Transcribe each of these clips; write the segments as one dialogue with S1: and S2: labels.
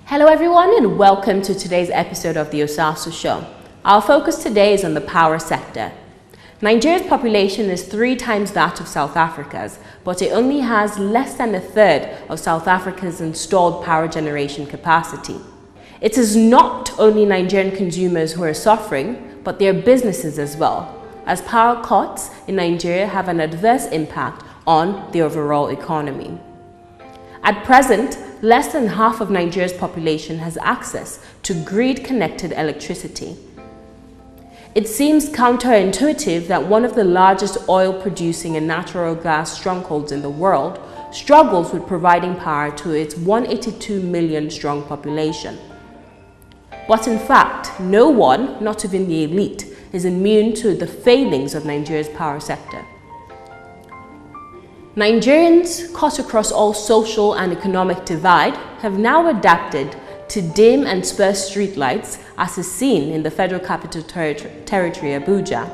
S1: Hello everyone and welcome to today's episode of the Osasu Show. Our focus today is on the power sector. Nigeria's population is 3 times that of South Africa's, but it only has less than a third of South Africa's installed power generation capacity. It is not only Nigerian consumers who are suffering, but their businesses as well, as power cuts in Nigeria have an adverse impact on the overall economy. At present, less than half of Nigeria's population has access to grid-connected electricity. It seems counterintuitive that one of the largest oil-producing and natural gas strongholds in the world struggles with providing power to its 182 million strong population. But in fact, no one, not even the elite, is immune to the failings of Nigeria's power sector. Nigerians, cut across all social and economic divide, have now adapted to dim and sparse streetlights as is seen in the Federal Capital Territory, Abuja.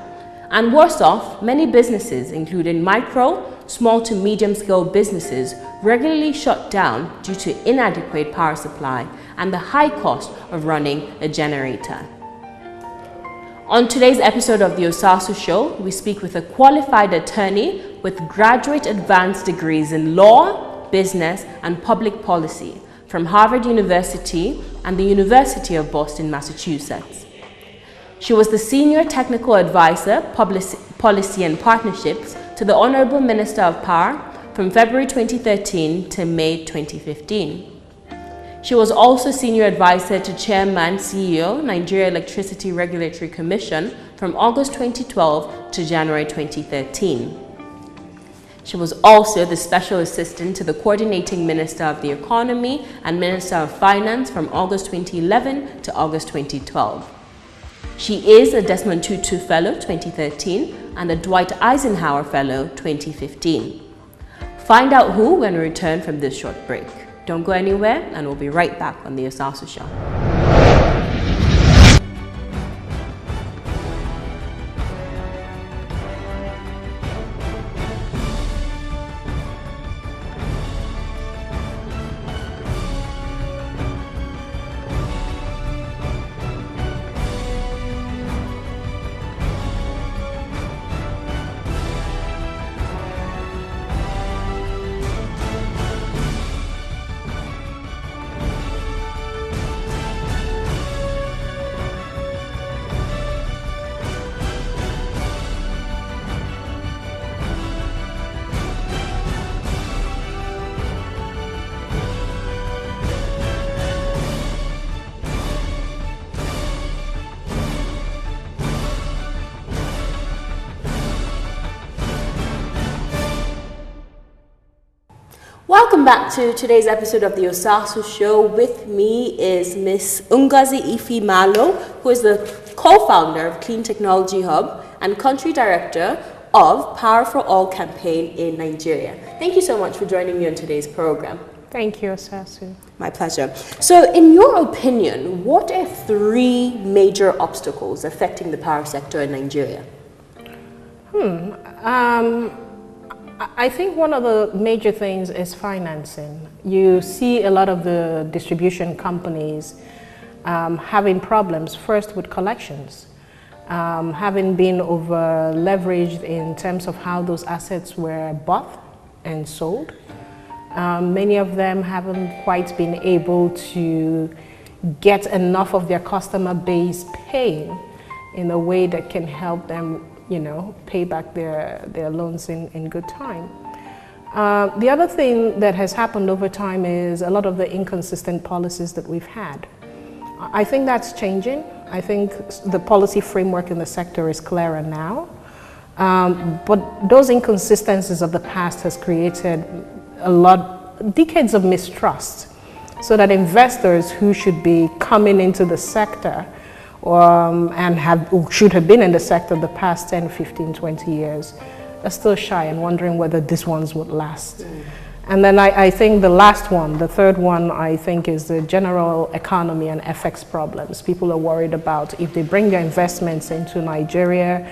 S1: And worse off, many businesses, including micro, small to medium-scale businesses, regularly shut down due to inadequate power supply and the high cost of running a generator. On today's episode of the Osasu Show, we speak with a qualified attorney with graduate advanced degrees in law, business, and public policy from Harvard University and the University of Boston, Massachusetts. She was the Senior Technical Advisor, Policy and Partnerships to the Honorable Minister of Power from February 2013 to May 2015. She was also Senior Advisor to Chairman CEO, Nigeria Electricity Regulatory Commission from August 2012 to January 2013. She was also the Special Assistant to the Coordinating Minister of the Economy and Minister of Finance from August 2011 to August 2012. She is a Desmond Tutu Fellow 2013 and a Dwight Eisenhower Fellow 2015. Find out who when we return from this short break. Don't go anywhere, and we'll be right back on the Osasu Show. Welcome back to today's episode of the Osasu Show. With me is Miss Ngozi Ify Malo, who is the co-founder of Clean Technology Hub and country director of Power for All campaign in Nigeria. Thank you so much for joining me on today's program.
S2: Thank you, Osasu.
S1: My pleasure. So in your opinion, what are 3 major obstacles affecting the power sector in Nigeria?
S2: I think one of the major things is financing. You see a lot of the distribution companies having problems, first with collections, having been over leveraged in terms of how those assets were bought and sold. Many of them haven't quite been able to get enough of their customer base paying in a way that can help them pay back their loans in good time. The other thing that has happened over time is a lot of the inconsistent policies that we've had. I think that's changing. I think the policy framework in the sector is clearer now. But those inconsistencies of the past has created decades of mistrust, so that investors who should be coming into the sector should have been in the sector the past 10, 15, 20 years are still shy and wondering whether these ones would last. And then I think the last one, the third one, I think is the general economy and FX problems. People are worried about if they bring their investments into Nigeria,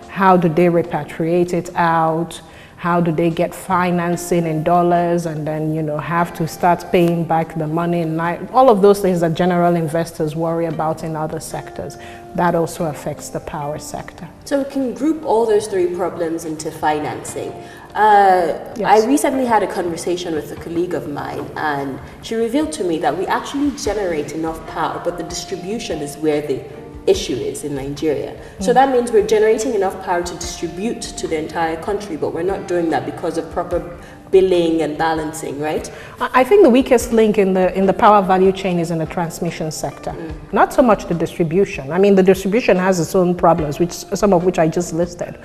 S2: how do they repatriate it out? How do they get financing in dollars and then, you know, have to start paying back the money in all of those things that general investors worry about in other sectors. That also affects the power sector.
S1: So we can group all those three problems into financing. Yes. I recently had a conversation with a colleague of mine, and she revealed to me that we actually generate enough power, but the distribution is where the issue is in Nigeria. So that means we're generating enough power to distribute to the entire country, but we're not doing that because of proper billing and balancing, right?
S2: I think the weakest link in the power value chain is in the transmission sector, not so much the distribution. I mean, the distribution has its own problems, some of which I just listed.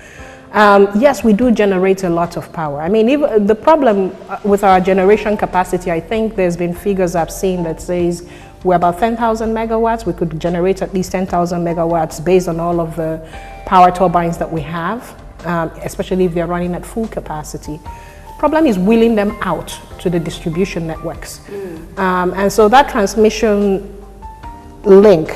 S2: Yes, we do generate a lot of power. I mean, even the problem with our generation capacity, I think there's been figures I've seen that says we're about 10,000 megawatts. We could generate at least 10,000 megawatts based on all of the power turbines that we have, especially if they're running at full capacity. Problem is wheeling them out to the distribution networks. And so that transmission link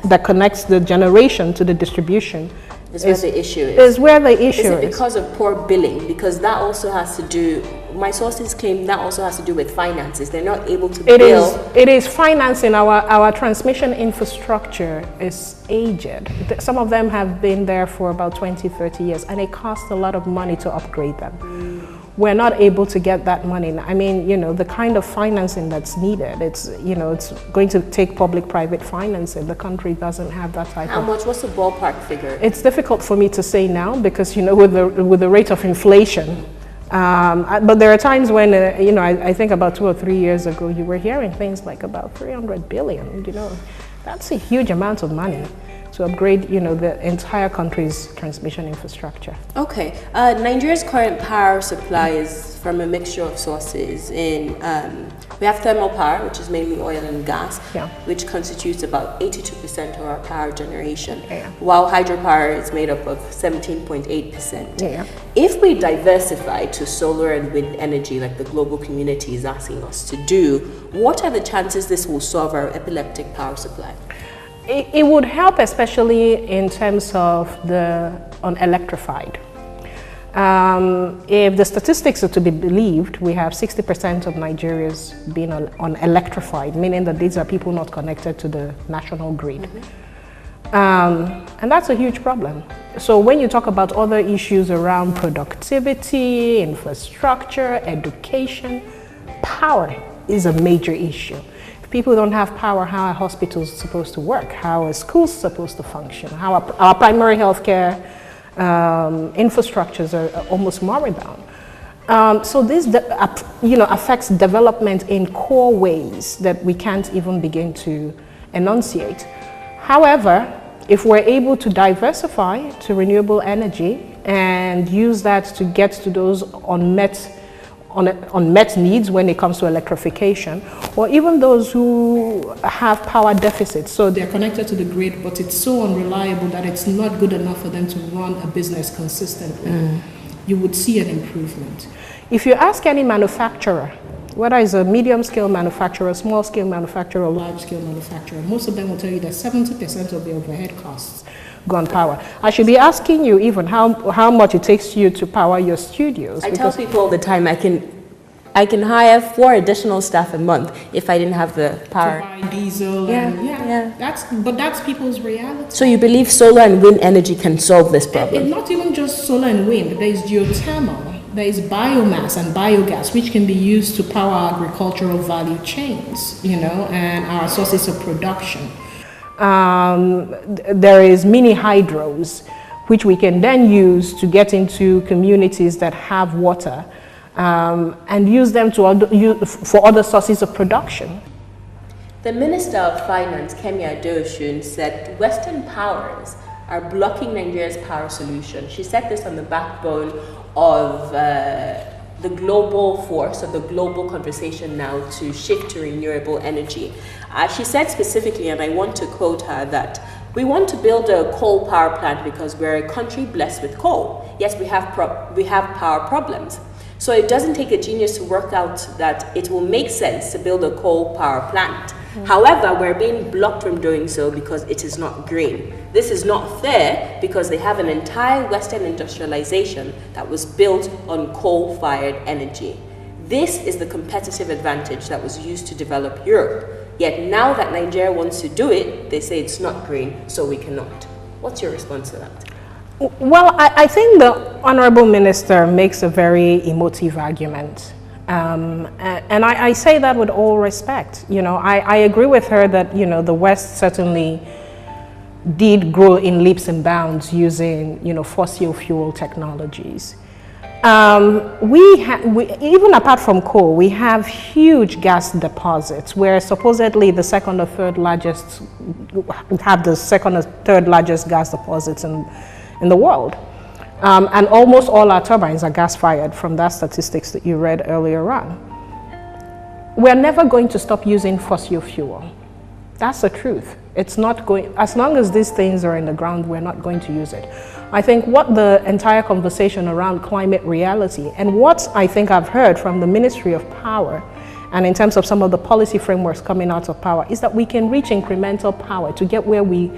S2: that connects the generation to the distribution
S1: is where the issue is.
S2: Is where the issue is.
S1: Is it because of poor billing? Because that also has to do, my sources claim that also has to do with finances. They're not able to bill.
S2: It is financing. Our transmission infrastructure is aged. Some of them have been there for about 20, 30 years, and it costs a lot of money to upgrade them. We're not able to get that money. I mean, you know, the kind of financing that's needed, it's going to take public-private financing. The country doesn't have that type of...
S1: How much? What's the ballpark figure?
S2: It's difficult for me to say now because, you know, with the rate of inflation, but there are times when, you know, I think about 2 or 3 years ago, you were hearing things like about 300 billion, you know. That's a huge amount of money to upgrade, you know, the entire country's transmission infrastructure.
S1: Okay, Nigeria's current power supply is from a mixture of sources. We have thermal power, which is mainly oil and gas, which constitutes about 82% of our power generation, while hydropower is made up of 17.8%. If we diversify to solar and wind energy, like the global community is asking us to do, what are the chances this will solve our epileptic power supply?
S2: It would help, especially in terms of the unelectrified. If the statistics are to be believed, we have 60% of Nigerians being unelectrified, meaning that these are people not connected to the national grid. And that's a huge problem. So when you talk about other issues around productivity, infrastructure, education, power is a major issue. People don't have power, how are hospitals supposed to work? How are schools supposed to function? How are our primary healthcare infrastructures are almost moribund. So this, you know, affects development in core ways that we can't even begin to enunciate. However, if we're able to diversify to renewable energy and use that to get to those unmet needs when it comes to electrification, or even those who have power deficits. So they're connected to the grid, but it's so unreliable that it's not good enough for them to run a business consistently. You would see an improvement. If you ask any manufacturer, whether it's a medium-scale manufacturer, small-scale manufacturer, or large-scale manufacturer, most of them will tell you that 70% of the overhead costs go on power. I should be asking you even how much it takes you to power your studios.
S1: I tell people all the time I can hire 4 additional staff a month if I didn't have the power.
S2: To buy diesel. That's people's reality.
S1: So you believe solar and wind energy can solve this problem?
S2: Not even just solar and wind. There is geothermal, there is biomass and biogas, which can be used to power agricultural value chains, you know, and our sources of production. There is mini hydros, which we can then use to get into communities that have water and use them for other sources of production.
S1: The Minister of Finance, Kemi Adeosun, said Western powers are blocking Nigeria's power solution. She said this on the backbone of the global force, of the global conversation now to shift to renewable energy. She said specifically, and I want to quote her, that we want to build a coal power plant because we're a country blessed with coal. Yes, we have power problems. So it doesn't take a genius to work out that it will make sense to build a coal power plant. However, we're being blocked from doing so because it is not green. This is not fair because they have an entire Western industrialization that was built on coal-fired energy. This is the competitive advantage that was used to develop Europe. Yet now that Nigeria wants to do it, they say it's not green, so we cannot. What's your response to that?
S2: Well, I think the Honorable Minister makes a very emotive argument. And I say that with all respect. You know, I agree with her that, you know, the West certainly did grow in leaps and bounds using, you know, fossil fuel technologies. Even apart from coal, we have huge gas deposits where supposedly the second or third largest gas deposits in the world. And almost all our turbines are gas-fired from that statistics that you read earlier on. We're never going to stop using fossil fuel. That's the truth. It's not going, as long as these things are in the ground, we're not going to use it. I think what the entire conversation around climate reality and what I think I've heard from the Ministry of Power and in terms of some of the policy frameworks coming out of power is that we can reach incremental power to get where we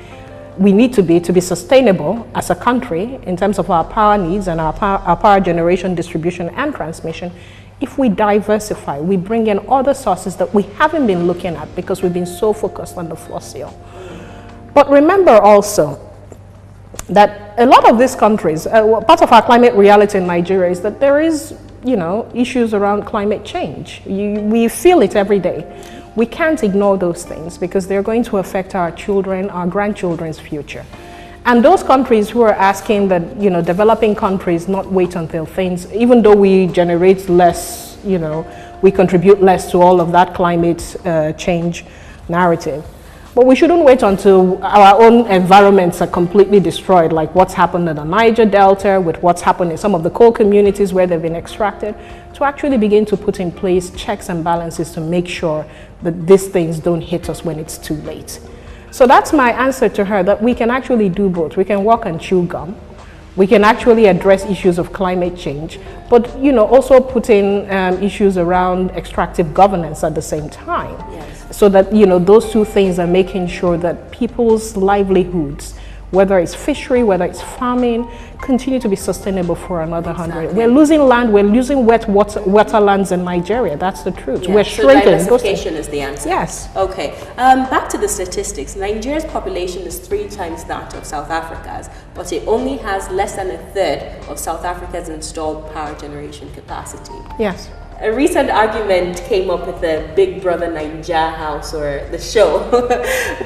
S2: need to be sustainable as a country in terms of our power needs and our power generation, distribution, and transmission if we diversify, we bring in other sources that we haven't been looking at because we've been so focused on the fossil. But remember also that a lot of these countries, part of our climate reality in Nigeria is that there is, you know, issues around climate change. We feel it every day. We can't ignore those things because they're going to affect our children, our grandchildren's future. And those countries who are asking that, you know, developing countries not wait until things, even though we generate less, you know, we contribute less to all of that climate change narrative. But we shouldn't wait until our own environments are completely destroyed, like what's happened in the Niger Delta, with what's happened in some of the coal communities where they've been extracted, to actually begin to put in place checks and balances to make sure that these things don't hit us when it's too late. So that's my answer to her, that we can actually do both. We can walk and chew gum. We can actually address issues of climate change, but, you know, also put in issues around extractive governance at the same time. Yes. So that, you know, those two things are making sure that people's livelihoods, whether it's fishery, whether it's farming, continue to be sustainable for another 100. We're losing land, we're losing wetlands in Nigeria. That's the truth. Yeah. We're shrinking.
S1: Diversification is the answer.
S2: Yes.
S1: Okay. Back to the statistics. Nigeria's population is 3 times that of South Africa's, but it only has less than a third of South Africa's installed power generation capacity.
S2: Yes.
S1: A recent argument came up with the Big Brother Naija house, or the show,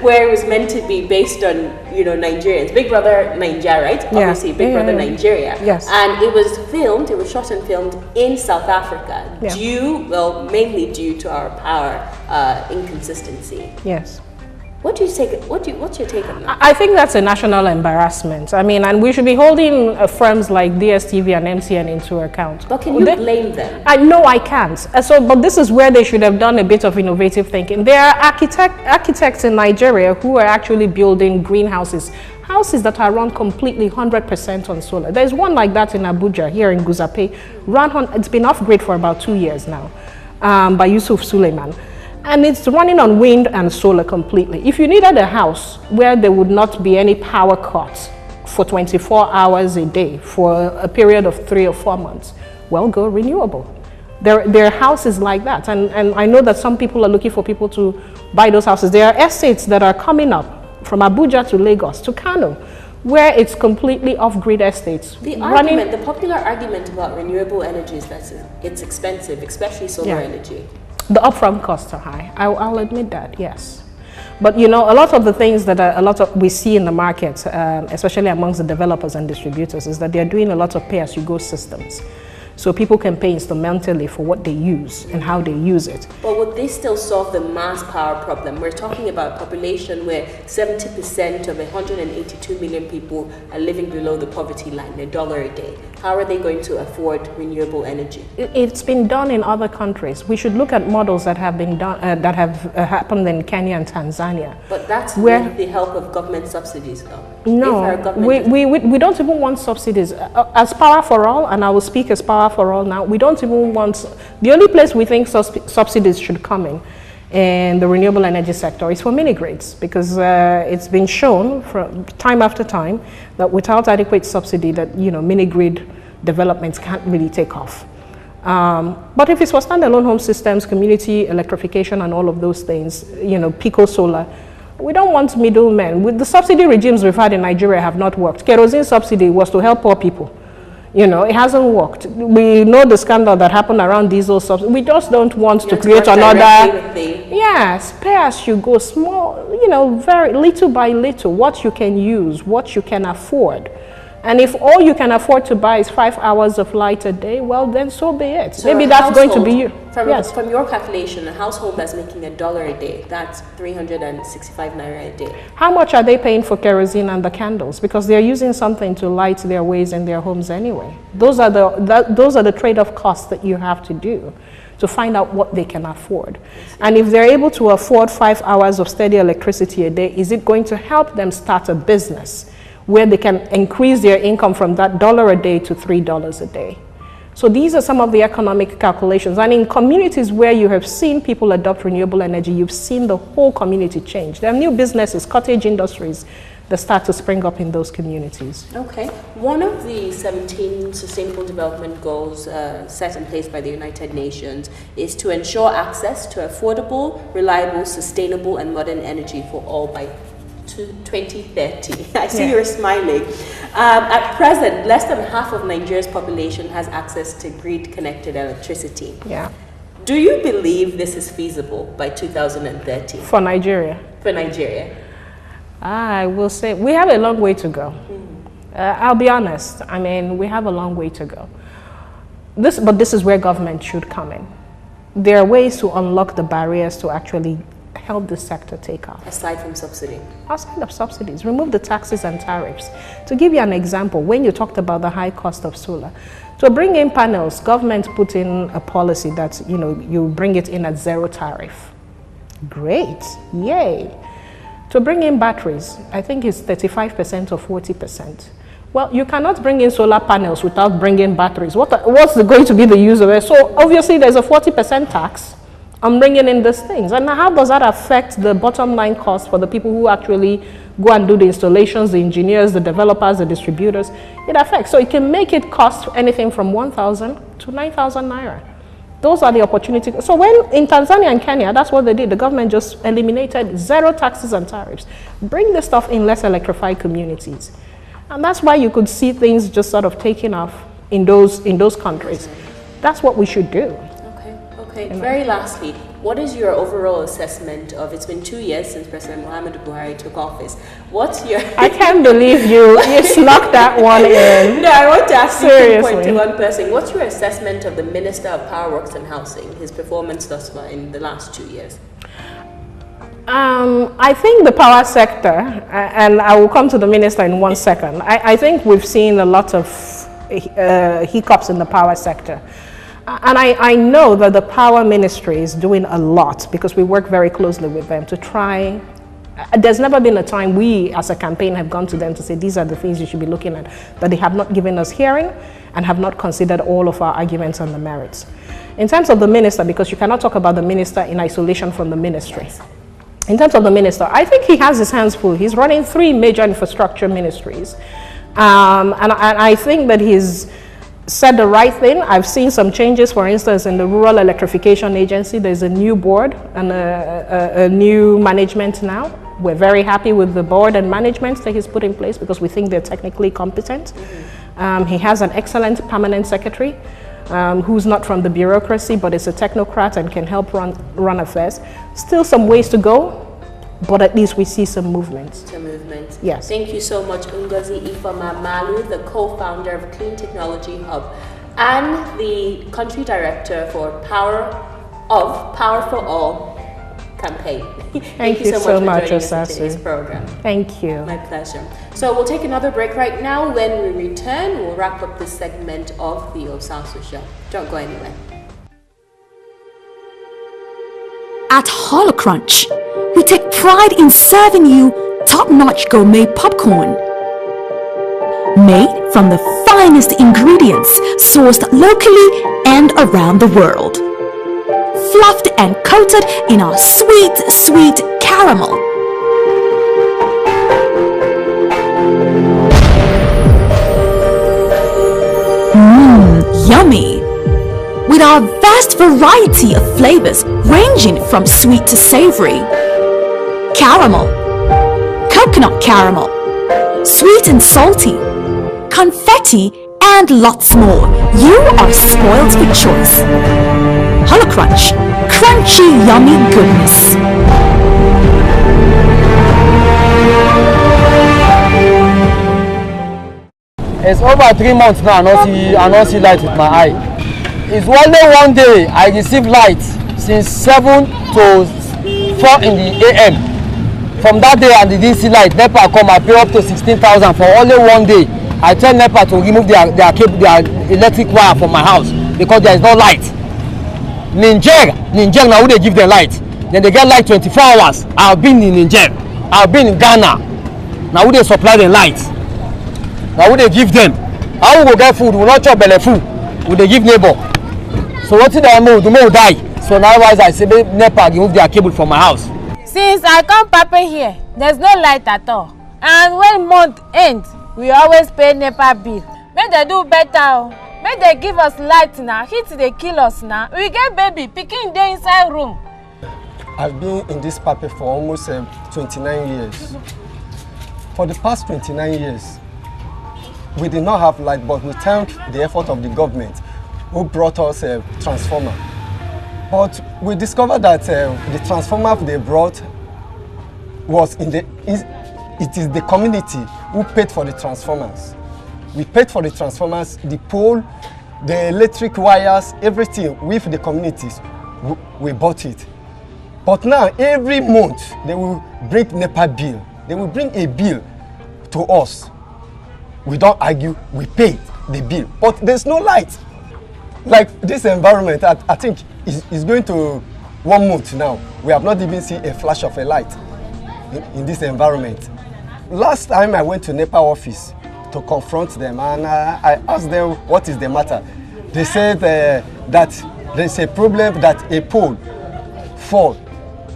S1: where it was meant to be based on, you know, Nigerians. Big Brother Naija, right? Yeah. Obviously, Big Brother Nigeria.
S2: Yes.
S1: And it was shot and filmed in South Africa, mainly due to our power inconsistency.
S2: Yes.
S1: What's your take on that?
S2: I think that's a national embarrassment. I mean, and we should be holding firms like DSTV and MCN into account.
S1: But can you blame them?
S2: No, I can't. But this is where they should have done a bit of innovative thinking. There are architects in Nigeria who are actually building greenhouses, houses that are run completely 100% on solar. There's one like that in Abuja, here in Guzape. It's been off-grid for about 2 years now, by Yusuf Suleiman. And it's running on wind and solar completely. If you needed a house where there would not be any power cuts for 24 hours a day for a period of 3 or 4 months, well, go renewable. There are houses like that. And I know that some people are looking for people to buy those houses. There are estates that are coming up from Abuja to Lagos to Kano, where it's completely off-grid estates.
S1: The popular argument about renewable energy is that it's expensive, especially solar energy.
S2: The upfront costs are high. I'll admit that, yes. But, you know, a lot of the things that we see in the market, especially amongst the developers and distributors, is that they're doing a lot of pay-as-you-go systems. So people can pay instrumentally for what they use and how they use it.
S1: But would they still solve the mass power problem? We're talking about a population where 70% of 182 million people are living below the poverty line, $1 a day. How are they going to afford renewable energy?
S2: It's been done in other countries. We should look at models that have been done, that have happened in Kenya and Tanzania.
S1: But that's with the help of government subsidies, though.
S2: No, we don't even want subsidies. As Power for All, and I will speak as Power for All now, we don't even want, the only place we think subsidies should come in in the renewable energy sector is for mini grids, because it's been shown from time after time that without adequate subsidy that mini grid developments can't really take off. But if it's for standalone home systems, community electrification and all of those things, pico solar, we don't want middlemen. With the subsidy regimes we've had in Nigeria have not worked. Kerosene subsidy was to help poor people. It hasn't worked. We know the scandal that happened around diesel subsidy. We just don't want to create another. Yes, pay as you go, small, very little by little, what you can use, what you can afford. And if all you can afford to buy is 5 hours of light a day, well, then so be it. So maybe that's going to be you.
S1: From your calculation, a household that's making $1 a day, that's 365 naira a day.
S2: How much are they paying for kerosene and the candles? Because they're using something to light their ways in their homes anyway. Those are the trade-off costs that you have to do to find out what they can afford. And if they're able to afford 5 hours of steady electricity a day, is it going to help them start a business where they can increase their income from that $1 a day to $3 a day? So these are some of the economic calculations. And in communities where you have seen people adopt renewable energy, you've seen the whole community change. There are new businesses, cottage industries that start to spring up in those communities.
S1: Okay. One of the 17 Sustainable Development Goals set in place by the United Nations is to ensure access to affordable, reliable, sustainable, and modern energy for all by 2030. I see you're smiling. At present, less than half of Nigeria's population has access to grid-connected electricity.
S2: Yeah.
S1: Do you believe this is feasible by 2030?
S2: For Nigeria?
S1: For Nigeria.
S2: I will say we have a long way to go. I'll be honest. I mean, we have a long way to go. But this is where government should come in. There are ways to unlock the barriers to actually help this sector take off.
S1: Aside from subsidy?
S2: Outside of subsidies, remove the taxes and tariffs. To give you an example, when you talked about the high cost of solar, to bring in panels, government put in a policy that, you bring it in at 0 tariff. Great, yay. To bring in batteries, I think it's 35% or 40%. Well, you cannot bring in solar panels without bringing batteries. What's going to be the use of it? So obviously there's a 40% tax. I'm bringing in these things. And how does that affect the bottom line cost for the people who actually go and do the installations, the engineers, the developers, the distributors? It affects. So it can make it cost anything from 1,000 to 9,000 naira. Those are the opportunities. So when in Tanzania and Kenya, that's what they did. The government just eliminated 0 taxes and tariffs. Bring the stuff in less electrified communities. And that's why you could see things just sort of taking off in those countries. That's what we should do.
S1: Okay, very lastly, what is your overall assessment of, it's been 2 years since President Muhammadu Buhari took office. What's your...
S2: I can't believe you snuck that one in.
S1: No, I want to ask you to point to one person. What's your assessment of the Minister of Power Works and Housing, his performance thus far in the last 2 years?
S2: I think the power sector, and I will come to the minister in 1 second, I think we've seen a lot of hiccups in the power sector. And I know that the power ministry is doing a lot because we work very closely with them to try. There's never been a time we as a campaign have gone to them to say these are the things you should be looking at, but they have not given us hearing and have not considered all of our arguments on the merits. In terms of the minister, because you cannot talk about the minister in isolation from the ministry. In terms of the minister, I think he has his hands full. He's running 3 major infrastructure ministries. And I think that he's said the right thing. I've seen some changes, for instance, in the Rural Electrification Agency. There's a new board and a new management now. We're very happy with the board and management that he's put in place because we think they're technically competent. He has an excellent permanent secretary who's not from the bureaucracy, but is a technocrat and can help run affairs. Still some ways to go, but at least we see some movement.
S1: Some movement.
S2: Yes.
S1: Thank you so much, Ngozi Ify Malo, the co-founder of Clean Technology Hub and the country director for Power for All campaign.
S2: Thank you so much,
S1: Osasu. Today's program.
S2: Thank you.
S1: My pleasure. So we'll take another break right now. When we return, we'll wrap up this segment of the Osasu Show. Don't go anywhere.
S3: At Holocrunch, we take pride in serving you top-notch gourmet popcorn. Made from the finest ingredients sourced locally and around the world. fluffed and coated in our sweet, sweet caramel. Yummy! With our vast variety of flavors ranging from sweet to savory, caramel, coconut caramel, sweet and salty, confetti, and lots more. You are spoiled for choice. Holocrunch, crunchy, yummy goodness.
S4: It's over 3 months now. I don't see light with my eye. It's only one day I receive light since 7 to 4 in the AM. From that day I didn't see light. NEPA come, I pay up to 16,000 for only one day. I tell NEPA to remove their electric wire from my house because there is no light. Niger now who they give them light. Then they get light 24 hours. I've been in Niger. I've been in Ghana. Now who they supply them light. Now who they give them. How we go get food? We will not chop belly food. We they give neighbor. So what did I move? The more die. So now I say NEPA remove their cable from my house.
S5: Since I come Papa here, there's no light at all. And when month ends, we always pay NEPA bill. May they do better. May they give us light now. Heat they kill us now. We get baby picking there inside room.
S6: I've been in this Papa for almost 29 years. For the past 29 years, we did not have light, but we thank the effort of the government who brought us a transformer. But we discovered that the transformer they brought was it is the community who paid for the transformers. We paid for the transformers, the pole, the electric wires, everything with the communities. We bought it. But now every month they will bring NEPA bill. They will bring a bill to us. We don't argue, we pay the bill. But there's no light. Like this environment, I think is going to 1 month now. We have not even seen a flash of a light in this environment. Last time I went to NEPA office to confront them and I asked them what is the matter. They said that there's a problem that a pole fall.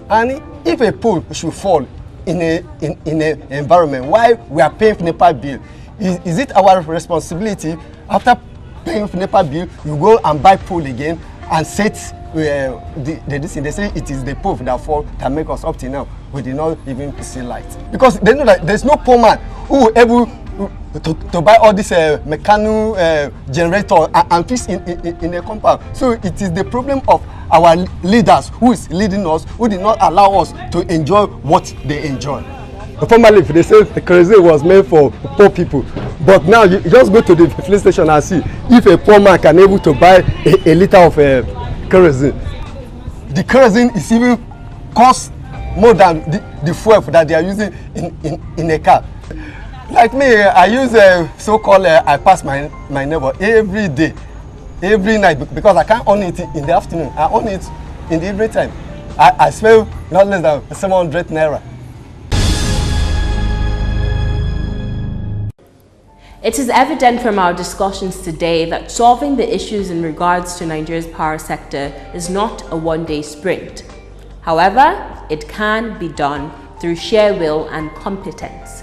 S6: And if a pole should fall in an environment, why we are paying NEPA bill? Is it our responsibility after paying NEPA bill, you go and buy pole again and set they say it is the pole that fall that make us up till now. We did not even see light. Because they know that there's no poor man who will able to buy all this mechanical generator and fix in a compound. So it is the problem of our leaders who is leading us, who did not allow us to enjoy what they enjoy. Formerly, they said the kerosene was meant for poor people, but now you just go to the filling station and see if a poor man can able to buy a liter of kerosene. The kerosene is even cost more than the fuel that they are using in a car. Like me, I use so-called I pass my neighbor every day, every night, because I can't own it in the afternoon. I own it in the evening time. I spend not less than 700 naira.
S1: It is evident from our discussions today that solving the issues in regards to Nigeria's power sector is not a one-day sprint. However, it can be done through sheer will and competence.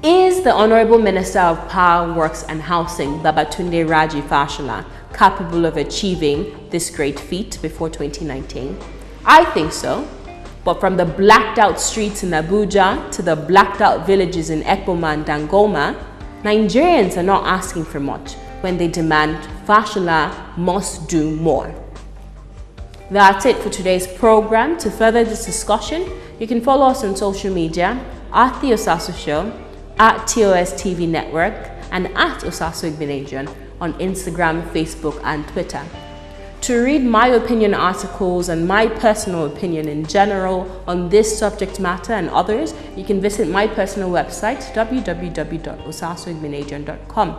S1: Is the Honorable Minister of Power, Works and Housing, Babatunde Raji Fashola, capable of achieving this great feat before 2019? I think so. But from the blacked out streets in Abuja to the blacked out villages in Ekpoma and Dangoma, Nigerians are not asking for much when they demand Fashola must do more. That's it for today's program. To further this discussion, you can follow us on social media at The Osasu Show, at TOS TV Network, and at Osasu Igbenedion on Instagram, Facebook, and Twitter. To read my opinion articles and my personal opinion in general on this subject matter and others, you can visit my personal website, www.osasuigbenedion.com.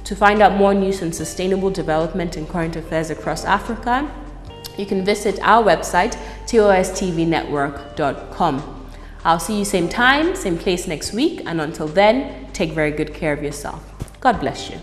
S1: To find out more news on sustainable development and current affairs across Africa, you can visit our website, tostvnetwork.com. I'll see you same time, same place next week, and until then, take very good care of yourself. God bless you.